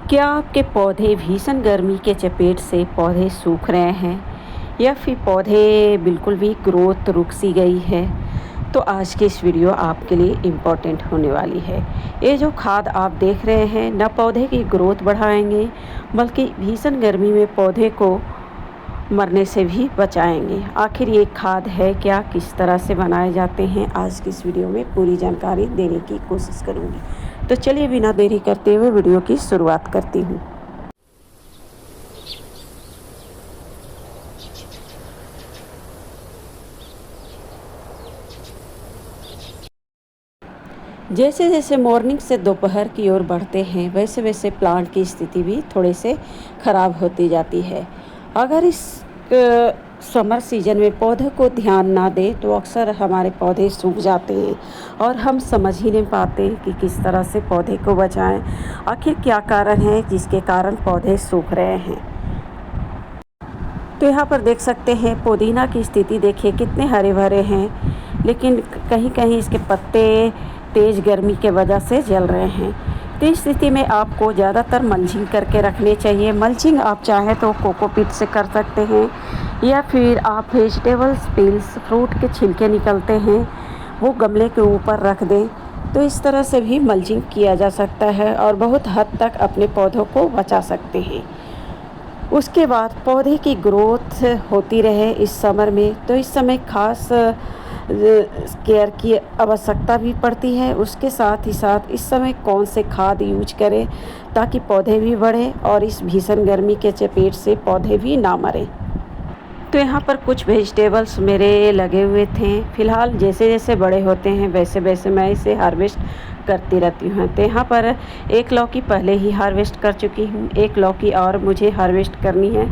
क्या आपके पौधे भीषण गर्मी के चपेट से पौधे सूख रहे हैं या फिर पौधे बिल्कुल भी ग्रोथ रुक सी गई है? तो आज की इस वीडियो आपके लिए इम्पोर्टेंट होने वाली है। ये जो खाद आप देख रहे हैं न पौधे की ग्रोथ बढ़ाएंगे बल्कि भीषण गर्मी में पौधे को मरने से भी बचाएंगे। आखिर ये खाद है क्या, किस तरह से बनाए जाते हैं, आज की इस वीडियो में पूरी जानकारी देने की कोशिश करूँगी। तो चलिए बिना देरी करते हुए वीडियो की शुरुआत करती हूँ। जैसे जैसे मॉर्निंग से दोपहर की ओर बढ़ते हैं वैसे वैसे प्लांट की स्थिति भी थोड़े से ख़राब होती जाती है। अगर इस समर सीजन में पौधे को ध्यान ना दें तो अक्सर हमारे पौधे सूख जाते हैं और हम समझ ही नहीं पाते कि किस तरह से पौधे को बचाएं। आखिर क्या कारण है जिसके कारण पौधे सूख रहे हैं। तो यहाँ पर देख सकते हैं पुदीना की स्थिति, देखिए कितने हरे भरे हैं, लेकिन कहीं कहीं इसके पत्ते तेज़ गर्मी के वजह से जल रहे हैं। तो इस स्थिति में आपको ज़्यादातर मल्चिंग करके रखने चाहिए। मल्चिंग आप चाहें तो कोकोपीट से कर सकते हैं या फिर आप वेजिटेबल्स पील्स, फ्रूट के छिलके निकलते हैं वो गमले के ऊपर रख दें। तो इस तरह से भी मल्चिंग किया जा सकता है और बहुत हद तक अपने पौधों को बचा सकते हैं। उसके बाद पौधे की ग्रोथ होती रहे इस समर में, तो इस समय खास केयर की आवश्यकता भी पड़ती है। उसके साथ ही साथ इस समय कौन से खाद यूज करें ताकि पौधे भी बढ़ें और इस भीषण गर्मी के चपेट से पौधे भी ना मरें। तो यहाँ पर कुछ वेजिटेबल्स मेरे लगे हुए थे। फ़िलहाल जैसे जैसे बड़े होते हैं वैसे वैसे मैं इसे हार्वेस्ट करती रहती हूँ। तो यहाँ पर एक लौकी पहले ही हार्वेस्ट कर चुकी हूँ, एक लौकी और मुझे हार्वेस्ट करनी है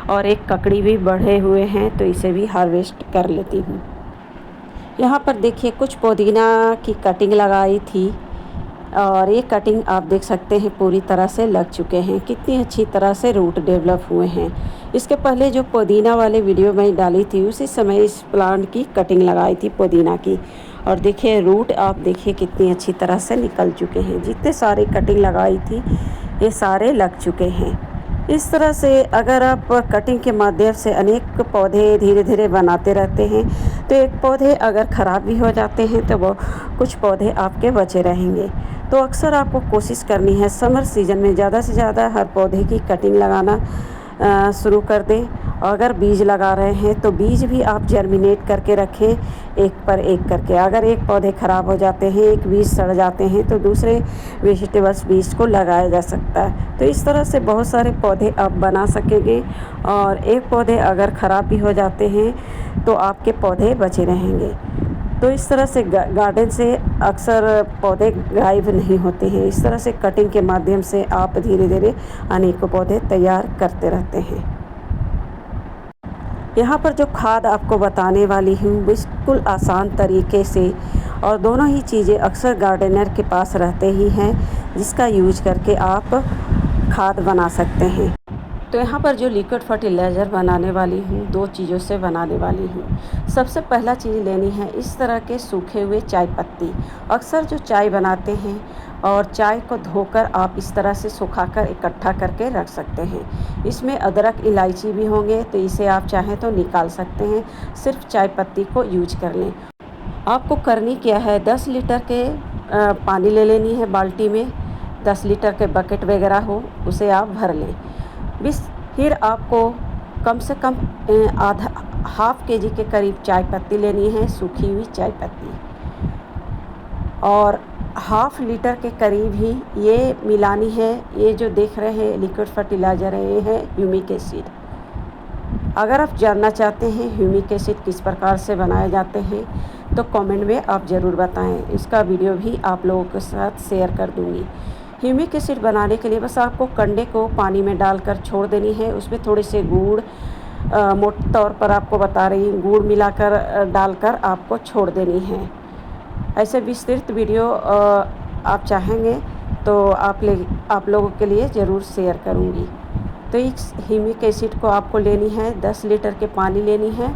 और एक ककड़ी भी बढ़े हुए हैं तो इसे भी हार्वेस्ट कर लेती हूँ। यहाँ पर देखिए कुछ पुदीना की कटिंग लगाई थी और ये कटिंग आप देख सकते हैं पूरी तरह से लग चुके हैं। कितनी अच्छी तरह से रूट डेवलप हुए हैं। इसके पहले जो पुदीना वाले वीडियो मैं डाली थी उसी समय इस प्लांट की कटिंग लगाई थी पुदीना की, और देखिए रूट आप देखिए कितनी अच्छी तरह से निकल चुके हैं। जितने सारे कटिंग लगाई थी ये सारे लग चुके हैं। इस तरह से अगर आप कटिंग के माध्यम से अनेक पौधे धीरे धीरे बनाते रहते हैं तो एक पौधे अगर ख़राब भी हो जाते हैं तो वो कुछ पौधे आपके बचे रहेंगे। तो अक्सर आपको कोशिश करनी है समर सीज़न में ज़्यादा से ज़्यादा हर पौधे की कटिंग लगाना शुरू कर दें। अगर बीज लगा रहे हैं तो बीज भी आप जर्मिनेट करके रखें एक पर एक करके। अगर एक पौधे ख़राब हो जाते हैं, एक बीज सड़ जाते हैं तो दूसरे वेजिटेबल्स बीज को लगाया जा सकता है। तो इस तरह से बहुत सारे पौधे आप बना सकेंगे और एक पौधे अगर ख़राब भी हो जाते हैं तो आपके पौधे बचे रहेंगे। तो इस तरह से गार्डन से अक्सर पौधे गायब नहीं होते हैं। इस तरह से कटिंग के माध्यम से आप धीरे धीरे अनेकों पौधे तैयार करते रहते हैं। यहाँ पर जो खाद आपको बताने वाली हूँ बिल्कुल आसान तरीके से, और दोनों ही चीज़ें अक्सर गार्डनर के पास रहते ही हैं जिसका यूज करके आप खाद बना सकते हैं। तो यहाँ पर जो लिक्विड फर्टिलाइज़र बनाने वाली हूँ दो चीज़ों से बनाने वाली हूँ। सबसे पहला चीज़ लेनी है इस तरह के सूखे हुए चाय पत्ती। अक्सर जो चाय बनाते हैं और चाय को धोकर आप इस तरह से सुखाकर इकट्ठा करके रख सकते हैं। इसमें अदरक इलायची भी होंगे तो इसे आप चाहें तो निकाल सकते हैं। सिर्फ चाय पत्ती को यूज कर लें। आपको करनी क्या है, 10 लीटर के पानी ले लेनी है बाल्टी में। 10 लीटर के बकेट वगैरह हो उसे आप भर लें। फिर आपको कम से कम हाफ केजी के करीब चाय पत्ती लेनी है, सूखी हुई चाय पत्ती, और हाफ लीटर के करीब ही ये मिलानी है। ये जो देख रहे हैं लिक्विड फर्टिलाइज़र है ये है ह्यूमिक एसिड। अगर आप जानना चाहते हैं ह्यूमिक एसिड किस प्रकार से बनाए जाते हैं तो कमेंट में आप ज़रूर बताएं। इसका वीडियो भी आप लोगों के साथ शेयर कर दूँगी। ह्यूमिक एसिड बनाने के लिए बस आपको कंडे को पानी में डालकर छोड़ देनी है। उसमें थोड़े से गुड़, मोटे तौर पर आपको बता रही हूँ, गुड़ मिलाकर डालकर आपको छोड़ देनी है। ऐसे विस्तृत वीडियो आप चाहेंगे तो आप लोगों के लिए ज़रूर शेयर करूँगी। तो इस ह्यूमिक एसिड को आपको लेनी है, 10 लीटर के पानी लेनी है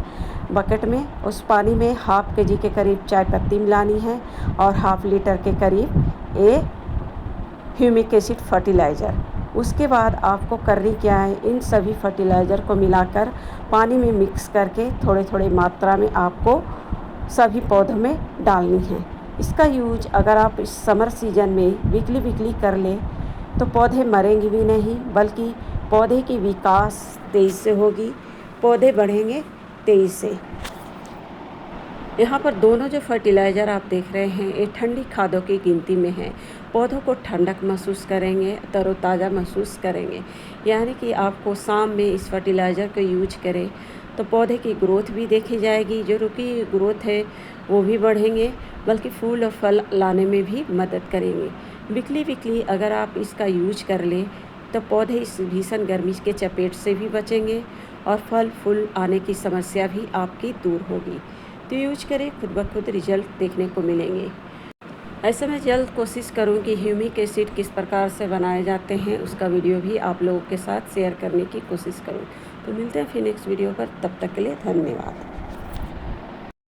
बकेट में। उस पानी में हाफ केजी के करीब चाय पत्ती मिलानी है और हाफ लीटर के करीब ये ह्यूमिक एसिड फर्टिलाइज़र। उसके बाद आपको करनी क्या है, इन सभी फर्टिलाइज़र को मिलाकर पानी में मिक्स करके थोड़े थोड़े मात्रा में आपको सभी पौधों में डालनी है। इसका यूज अगर आप इस समर सीजन में वीकली कर लें तो पौधे मरेंगे भी नहीं, बल्कि पौधे की विकास तेज़ से होगी, पौधे बढ़ेंगे तेज़ से। यहाँ पर दोनों जो फर्टिलाइज़र आप देख रहे हैं ये ठंडी खादों की गिनती में है। पौधों को ठंडक महसूस करेंगे, तरोताज़ा महसूस करेंगे। यानी कि आपको शाम में इस फर्टिलाइज़र को यूज करें तो पौधे की ग्रोथ भी देखी जाएगी, जो रुकी ग्रोथ है वो भी बढ़ेंगे, बल्कि फूल और फल लाने में भी मदद करेंगे। वीकली अगर आप इसका यूज कर लें तो पौधे इस भीषण गर्मी के चपेट से भी बचेंगे और फल फूल आने की समस्या भी आपकी दूर होगी। तो यूज करें, खुद ब खुद रिजल्ट देखने को मिलेंगे। ऐसे में जल्द कोशिश करूं कि ह्यूमिक एसिड किस प्रकार से बनाए जाते हैं उसका वीडियो भी आप लोगों के साथ शेयर करने की कोशिश करूं। तो मिलते हैं फिर नेक्स्ट वीडियो पर, तब तक के लिए धन्यवाद।